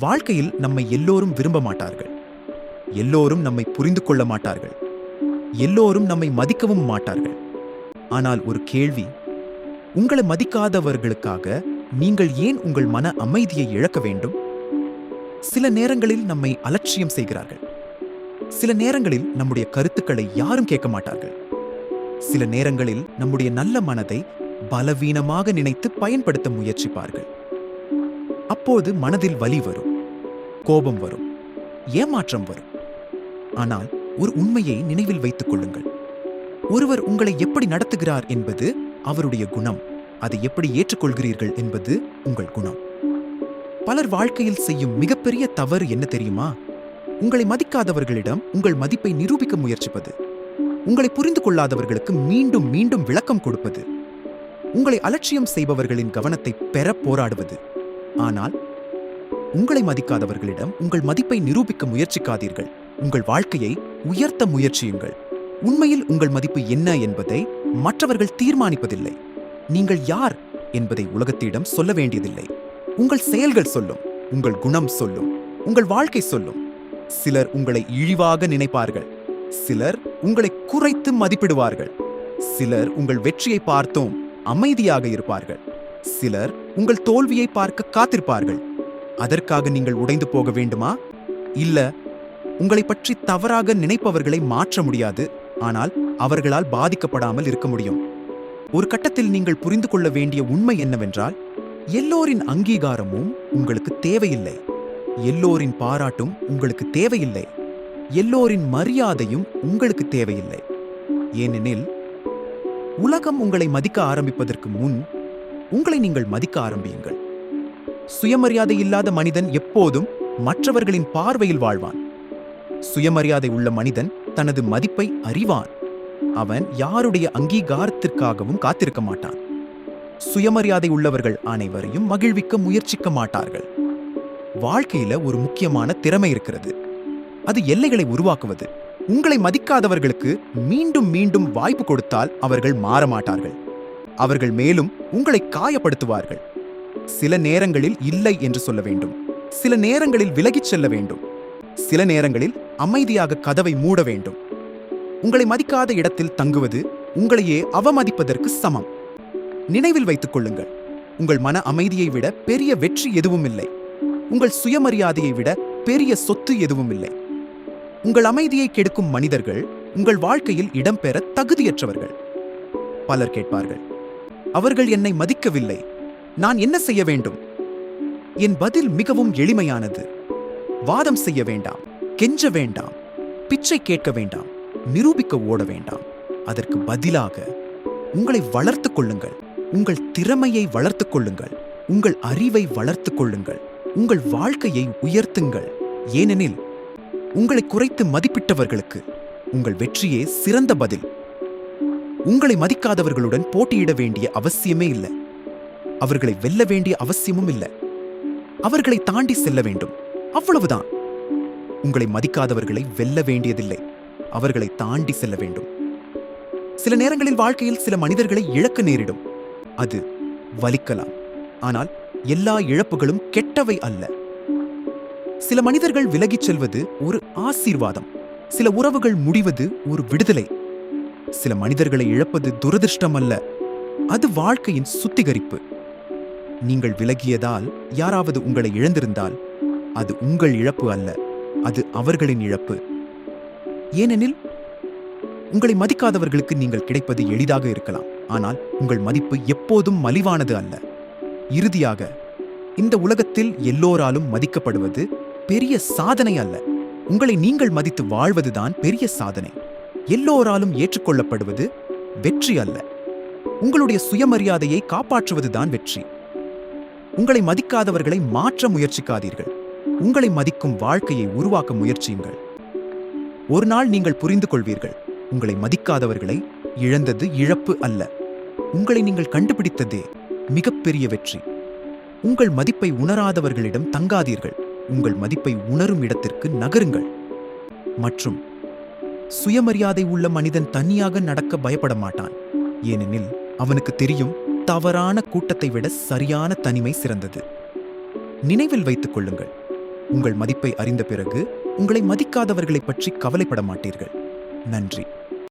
வாழ்க்கையில் நம்மை எல்லோரும் விரும்ப மாட்டார்கள். எல்லோரும் நம்மை புரிந்து கொள்ள மாட்டார்கள். எல்லோரும் நம்மை மதிக்கவும் மாட்டார்கள். ஆனால் ஒரு கேள்வி, உங்களை மதிக்காதவர்களுக்காக நீங்கள் ஏன் உங்கள் மன அமைதியை இழக்க வேண்டும்? சில நேரங்களில் நம்மை அலட்சியம் செய்கிறார்கள். சில நேரங்களில் நம்முடைய கருத்துக்களை யாரும் கேட்க மாட்டார்கள். சில நேரங்களில் நம்முடைய நல்ல மனதை பலவீனமாக நினைத்து பயன்படுத்த முயற்சிப்பார்கள். அப்போது மனதில் வலி வரும், கோபம் வரும், ஏமாற்றம் வரும். ஆனால் ஒரு உண்மையை நினைவில் வைத்துக் கொள்ளுங்கள். ஒருவர் உங்களை எப்படி நடத்துகிறார் என்பது அவருடைய குணம். அதை எப்படி ஏற்றுக்கொள்கிறீர்கள் என்பது உங்கள் குணம். பலர் வாழ்க்கையில் செய்யும் மிகப்பெரிய தவறு என்ன தெரியுமா? உங்களை மதிக்காதவர்களிடம் உங்கள் மதிப்பை நிரூபிக்க முயற்சிப்பது, உங்களை புரிந்து கொள்ளாதவர்களுக்கு மீண்டும் மீண்டும் விளக்கம் கொடுப்பது, உங்களை அலட்சியம் செய்பவர்களின் கவனத்தை பெற போராடுவது. ஆனால் உங்களை மதிக்காதவர்களிடம் உங்கள் மதிப்பை நிரூபிக்க முயற்சிக்காதீர்கள். உங்கள் வாழ்க்கையை உயர்த்த முயற்சியுங்கள். உண்மையில் உங்கள் மதிப்பு என்ன என்பதை மற்றவர்கள் தீர்மானிப்பதில்லை. நீங்கள் யார் என்பதை உலகத்திடம் சொல்ல வேண்டியதில்லை. உங்கள் செயல்கள் சொல்லும், உங்கள் குணம் சொல்லும், உங்கள் வாழ்க்கை சொல்லும். சிலர் உங்களை இழிவாக நினைப்பார்கள். சிலர் உங்களை குறைத்து மதிப்பிடுவார்கள். சிலர் உங்கள் வெற்றியை பார்த்தோம் அமைதியாக இருப்பார்கள். சிலர் உங்கள் தோல்வியை பார்க்க காத்திருப்பார்கள். அதற்காக நீங்கள் உடைந்து போக வேண்டுமா? இல்ல. உங்களை பற்றி தவறாக நினைப்பவர்களை மாற்ற முடியாது. ஆனால் அவர்களால் பாதிக்கப்படாமல் இருக்க முடியும். ஒரு கட்டத்தில் நீங்கள் புரிந்து கொள்ள வேண்டிய உண்மை என்னவென்றால், எல்லோரின் அங்கீகாரமும் உங்களுக்கு தேவையில்லை. எல்லோரின் பாராட்டும் உங்களுக்கு தேவையில்லை. எல்லோரின் மரியாதையும் உங்களுக்கு தேவையில்லை. ஏனெனில் உலகம் உங்களை மதிக்க ஆரம்பிப்பதற்கு முன் உங்களை நீங்கள் மதிக்க ஆரம்பியுங்கள். சுயமரியாதை இல்லாத மனிதன் எப்போதும் மற்றவர்களின் பார்வையில் வாழ்வான். சுயமரியாதை உள்ள மனிதன் தனது மதிப்பை அறிவான். அவன் யாருடைய அங்கீகாரத்திற்காகவும் காத்திருக்க மாட்டான். சுயமரியாதை உள்ளவர்கள் அனைவரையும் மகிழ்விக்க முயற்சிக்க மாட்டார்கள். வாழ்க்கையில ஒரு முக்கியமான திறமை இருக்கிறது. அது எல்லைகளை உருவாக்குவது. உங்களை மதிக்காதவர்களுக்கு மீண்டும் மீண்டும் வாய்ப்பு கொடுத்தால் அவர்கள் மாற மாட்டார்கள். அவர்கள் மேலும் உங்களை காயப்படுத்துவார்கள். சில நேரங்களில் இல்லை என்று சொல்ல வேண்டும். சில நேரங்களில் விலகிச் செல்ல வேண்டும். சில நேரங்களில் அமைதியாக கதவை மூட வேண்டும். உங்களை மதிக்காத இடத்தில் தங்குவது உங்களையே அவமதிப்பதற்கு சமம். நினைவில் வைத்துக் கொள்ளுங்கள், உங்கள் மன அமைதியை விட பெரிய வெற்றி எதுவும் இல்லை. உங்கள் சுயமரியாதையை விட பெரிய சொத்து எதுவும் இல்லை. உங்கள் அமைதியை கெடுக்கும் மனிதர்கள் உங்கள் வாழ்க்கையில் இடம்பெற தகுதியற்றவர்கள். பலர் கேட்பார்கள், அவர்கள் என்னை மதிக்கவில்லை, நான் என்ன செய்ய வேண்டும்? என் பதில் மிகவும் எளிமையானது. வாதம் செய்ய வேண்டாம், கெஞ்ச வேண்டாம், பிச்சை கேட்க வேண்டாம், நிரூபிக்க ஓட வேண்டாம். அதற்கு பதிலாக உங்களை வளர்த்துக் கொள்ளுங்கள். உங்கள் திறமையை வளர்த்துக் கொள்ளுங்கள். உங்கள் அறிவை வளர்த்துக் கொள்ளுங்கள். உங்கள் வாழ்க்கையை உயர்த்துங்கள். ஏனெனில் உங்களை குறைத்து மதிப்பிட்டவர்களுக்கு உங்கள் வெற்றியே சிறந்த பதில். உங்களை மதிக்காதவர்களுடன் போட்டியிட வேண்டிய அவசியமே இல்லை. அவர்களை வெல்ல வேண்டிய அவசியமும் இல்லை. அவர்களை தாண்டி செல்ல வேண்டும், அவ்வளவுதான். உங்களை மதிக்காதவர்களை வெல்ல வேண்டியதில்லை. அவர்களை தாண்டி செல்ல வேண்டும். சில நேரங்களில் வாழ்க்கையில் சில மனிதர்களை இழக்க நேரிடும். அது வலிக்கலாம். ஆனால் எல்லா இழப்புகளும் கெட்டவை அல்ல. சில மனிதர்கள் விலகிச் செல்வது ஒரு ஆசீர்வாதம். சில உறவுகள் முடிவது ஒரு விடுதலை. சில மனிதர்களை இழப்பது துரதிர்ஷ்டம் அல்ல, அது வாழ்க்கையின் சுத்திகரிப்பு. நீங்கள் விலகியதால் யாராவது உங்களை இழந்திருந்தால் அது உங்கள் இழப்பு அல்ல, அது அவர்களின் இழப்பு. ஏனெனில் உங்களை மதிக்காதவர்களுக்கு நீங்கள் கிடைப்பது எளிதாக இருக்கலாம். ஆனால் உங்கள் மதிப்பு எப்போதும் மலிவானது அல்ல. இறுதியாக, இந்த உலகத்தில் எல்லோராலும் மதிக்கப்படுவது பெரிய சாதனை அல்ல. உங்களை நீங்கள் மதித்து வாழ்வதுதான் பெரிய சாதனை. எல்லோராலும் ஏற்றுக்கொள்ளப்படுவது வெற்றி அல்ல. உங்களுடைய சுயமரியாதையை காப்பாற்றுவதுதான் வெற்றி. உங்களை மதிக்காதவர்களை மாற்ற முயற்சிக்காதீர்கள். உங்களை மதிக்கும் வாழ்க்கையை உருவாக்க முயற்சியுங்கள். ஒரு நாள் நீங்கள் புரிந்து கொள்வீர்கள், உங்களை மதிக்காதவர்களை இழந்தது இழப்பு அல்ல, உங்களை நீங்கள் கண்டுபிடித்ததே மிகப்பெரிய வெற்றி. உங்கள் மதிப்பை உணராதவர்களிடம் தங்காதீர்கள். உங்கள் மதிப்பை உணரும் இடத்திற்கு நகருங்கள். மற்றும் சுயமரியாதை உள்ள மனிதன் தனியாக நடக்க பயப்பட மாட்டான். ஏனெனில் அவனுக்கு தெரியும், தவறான கூட்டத்தை விட சரியான தனிமை சிறந்தது. நினைவில் வைத்துக் கொள்ளுங்கள், உங்கள் மதிப்பை அறிந்த பிறகு உங்களை மதிக்காதவர்களைப் பற்றி கவலைப்பட மாட்டீர்கள். நன்றி.